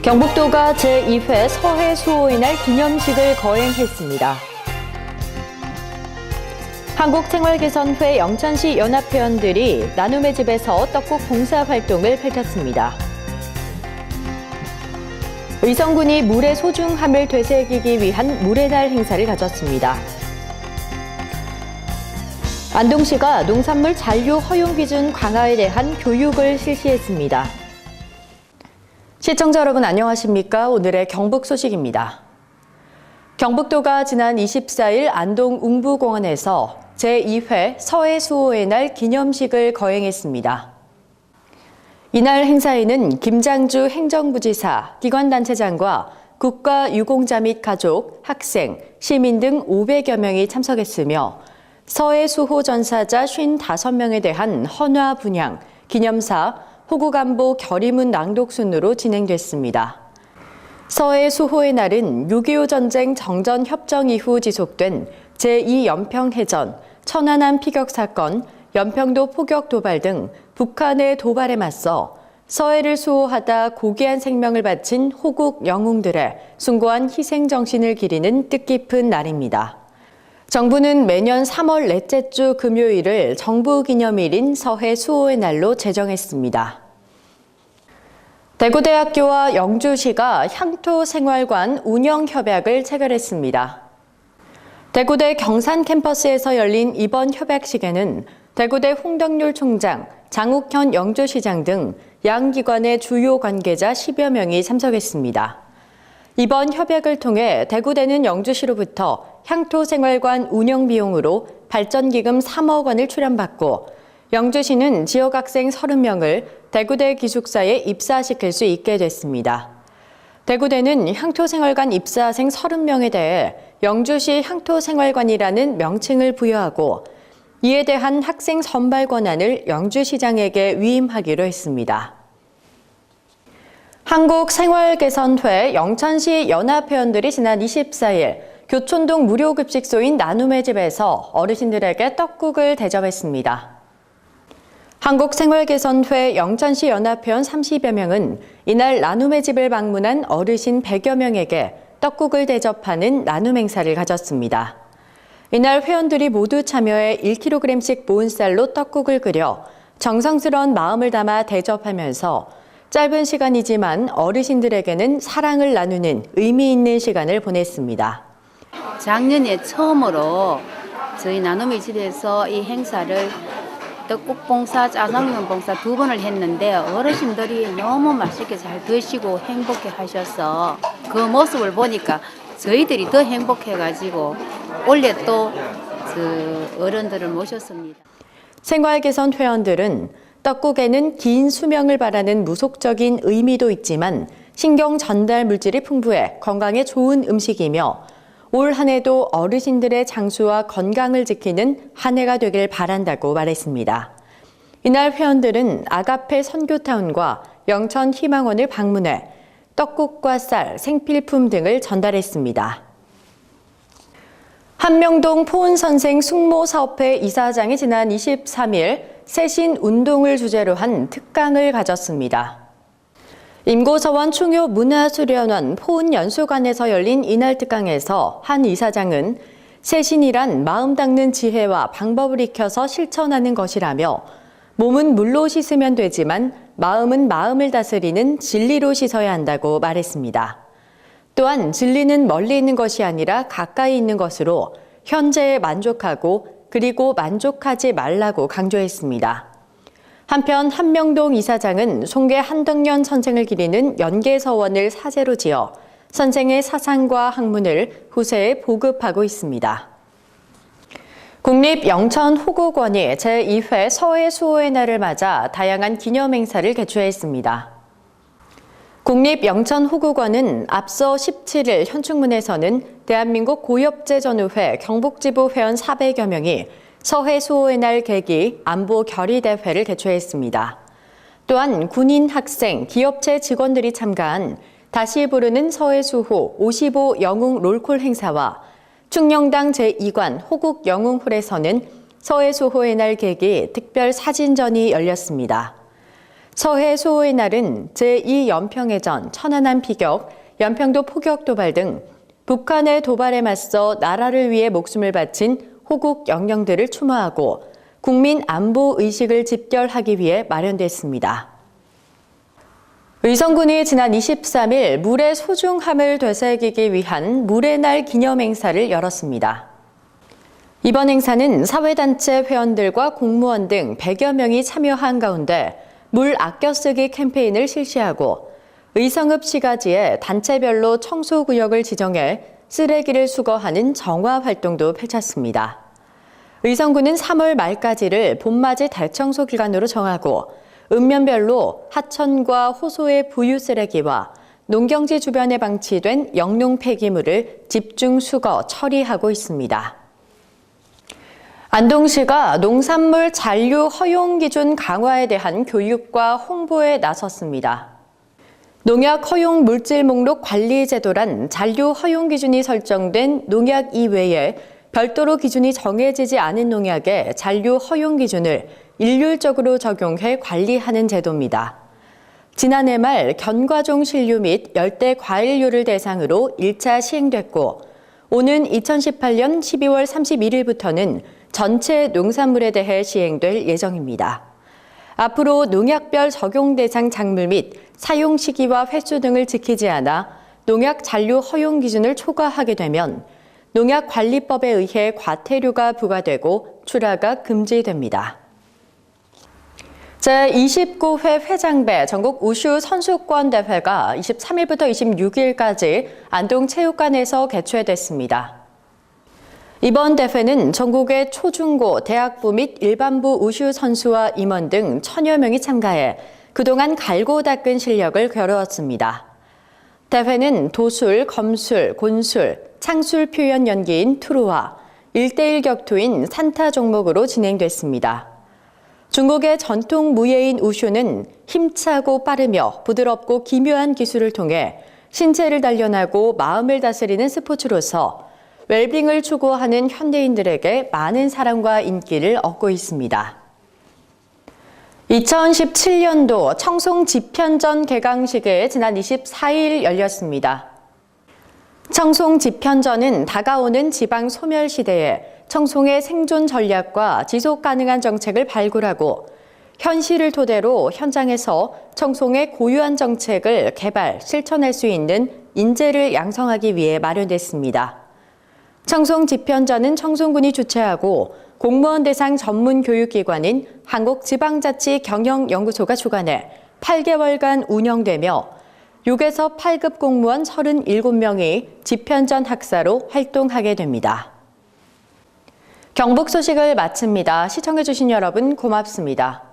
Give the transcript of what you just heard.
경북도가 제2회 서해 수호의 날 기념식을 거행했습니다. 한국생활개선회 영천시 연합회원들이 나눔의 집에서 떡국 봉사활동을 펼쳤습니다. 의성군이 물의 소중함을 되새기기 위한 물의 날 행사를 가졌습니다. 안동시가 농산물 잔류 허용 기준 강화에 대한 교육을 실시했습니다. 시청자 여러분 안녕하십니까? 오늘의 경북 소식입니다. 경북도가 지난 24일 안동 웅부공원에서 제2회 서해 수호의 날 기념식을 거행했습니다. 이날 행사에는 김장주 행정부지사, 기관단체장과 국가유공자 및 가족, 학생, 시민 등 500여 명이 참석했으며 서해 수호 전사자 55명에 대한 헌화 분향, 기념사, 호국안보 결의문 낭독 순으로 진행됐습니다. 서해 수호의 날은 6.25 전쟁 정전 협정 이후 지속된 제2연평해전, 천안함 피격 사건, 연평도 포격 도발 등 북한의 도발에 맞서 서해를 수호하다 고귀한 생명을 바친 호국 영웅들의 숭고한 희생 정신을 기리는 뜻깊은 날입니다. 정부는 매년 3월 넷째 주 금요일을 정부기념일인 서해 수호의 날로 제정했습니다. 대구대학교와 영주시가 향토생활관 운영협약을 체결했습니다. 대구대 경산 캠퍼스에서 열린 이번 협약식에는 대구대 홍덕률 총장, 장욱현 영주시장 등 양기관의 주요 관계자 10여 명이 참석했습니다. 이번 협약을 통해 대구대는 영주시로부터 향토생활관 운영 비용으로 발전기금 3억 원을 출연받고 영주시는 지역 학생 30명을 대구대 기숙사에 입사시킬 수 있게 됐습니다. 대구대는 향토생활관 입사생 30명에 대해 영주시 향토생활관이라는 명칭을 부여하고 이에 대한 학생 선발 권한을 영주시장에게 위임하기로 했습니다. 한국생활개선회 영천시 연합회원들이 지난 24일 교촌동 무료급식소인 나눔의 집에서 어르신들에게 떡국을 대접했습니다. 한국생활개선회 영천시 연합회원 30여 명은 이날 나눔의 집을 방문한 어르신 100여 명에게 떡국을 대접하는 나눔 행사를 가졌습니다. 이날 회원들이 모두 참여해 1kg씩 모은 쌀로 떡국을 끓여 정성스러운 마음을 담아 대접하면서 짧은 시간이지만 어르신들에게는 사랑을 나누는 의미 있는 시간을 보냈습니다. 작년에 처음으로 저희 나눔의 집에서 이 행사를 떡국 봉사, 짜장면 봉사 2번을 했는데 어르신들이 너무 맛있게 잘 드시고 행복해 하셔서 그 모습을 보니까 저희들이 더 행복해가지고 올해 또 어른들을 모셨습니다. 생활개선 회원들은 떡국에는 긴 수명을 바라는 무속적인 의미도 있지만 신경 전달 물질이 풍부해 건강에 좋은 음식이며 올 한 해도 어르신들의 장수와 건강을 지키는 한 해가 되길 바란다고 말했습니다. 이날 회원들은 아가페 선교타운과 영천 희망원을 방문해 떡국과 쌀, 생필품 등을 전달했습니다. 한명동 포은선생 숙모사업회 이사장이 지난 23일 새신 운동을 주제로 한 특강을 가졌습니다. 임고서원 충효문화수련원 포은연수관에서 열린 이날 특강에서 한 이사장은 새신이란 마음 닦는 지혜와 방법을 익혀서 실천하는 것이라며 몸은 물로 씻으면 되지만 마음은 마음을 다스리는 진리로 씻어야 한다고 말했습니다. 또한 진리는 멀리 있는 것이 아니라 가까이 있는 것으로 현재에 만족하고 그리고 만족하지 말라고 강조했습니다. 한편 한명동 이사장은 송계 한덕년 선생을 기리는 연계서원을 사제로 지어 선생의 사상과 학문을 후세에 보급하고 있습니다. 국립영천호국원이 제2회 서해 수호의 날을 맞아 다양한 기념행사를 개최했습니다. 국립영천호국원은 앞서 17일 현충문에서는 대한민국 고엽제전의회 경북지부 회원 400여 명이 서해 수호의 날 계기 안보 결의대회를 개최했습니다. 또한 군인, 학생, 기업체 직원들이 참가한 다시 부르는 서해 수호 55 영웅 롤콜 행사와 충녕당 제2관 호국 영웅홀에서는 서해 수호의 날 계기 특별 사진전이 열렸습니다. 서해 수호의 날은 제2연평해전, 천안함 피격, 연평도 포격 도발 등 북한의 도발에 맞서 나라를 위해 목숨을 바친 호국 영령들을 추모하고 국민 안보 의식을 집결하기 위해 마련됐습니다. 의성군이 지난 23일 물의 소중함을 되새기기 위한 물의 날 기념 행사를 열었습니다. 이번 행사는 사회단체 회원들과 공무원 등 100여 명이 참여한 가운데 물 아껴 쓰기 캠페인을 실시하고 의성읍 시가지에 단체별로 청소구역을 지정해 쓰레기를 수거하는 정화 활동도 펼쳤습니다. 의성군은 3월 말까지를 봄맞이 대청소 기간으로 정하고 읍면별로 하천과 호소의 부유 쓰레기와 농경지 주변에 방치된 영농 폐기물을 집중 수거, 처리하고 있습니다. 안동시가 농산물 잔류 허용 기준 강화에 대한 교육과 홍보에 나섰습니다. 농약 허용 물질 목록 관리 제도란 잔류 허용 기준이 설정된 농약 이외에 별도로 기준이 정해지지 않은 농약의 잔류 허용 기준을 일률적으로 적용해 관리하는 제도입니다. 지난해 말 견과종 신류 및 열대 과일류를 대상으로 1차 시행됐고 오는 2018년 12월 31일부터는 전체 농산물에 대해 시행될 예정입니다. 앞으로 농약별 적용 대상 작물 및 사용 시기와 횟수 등을 지키지 않아 농약 잔류 허용 기준을 초과하게 되면 농약관리법에 의해 과태료가 부과되고 출하가 금지됩니다. 제29회 회장배 전국 우슈 선수권 대회가 23일부터 26일까지 안동체육관에서 개최됐습니다. 이번 대회는 전국의 초중고, 대학부 및 일반부 우슈 선수와 임원 등 1000여 명이 참가해 그동안 갈고 닦은 실력을 겨루었습니다. 대회는 도술, 검술, 곤술, 창술 표현 연기인 투루와 1대1 격투인 산타 종목으로 진행됐습니다. 중국의 전통 무예인 우슈는 힘차고 빠르며 부드럽고 기묘한 기술을 통해 신체를 단련하고 마음을 다스리는 스포츠로서 웰빙을 추구하는 현대인들에게 많은 사랑과 인기를 얻고 있습니다. 2017년도 청송 집현전 개강식이 지난 24일 열렸습니다. 청송 집현전은 다가오는 지방 소멸 시대에 청송의 생존 전략과 지속 가능한 정책을 발굴하고 현실을 토대로 현장에서 청송의 고유한 정책을 개발, 실천할 수 있는 인재를 양성하기 위해 마련됐습니다. 청송 집현전은 청송군이 주최하고 공무원 대상 전문 교육기관인 한국지방자치경영연구소가 주관해 8개월간 운영되며 6에서 8급 공무원 37명이 집현전 학사로 활동하게 됩니다. 경북 소식을 마칩니다. 시청해주신 여러분 고맙습니다.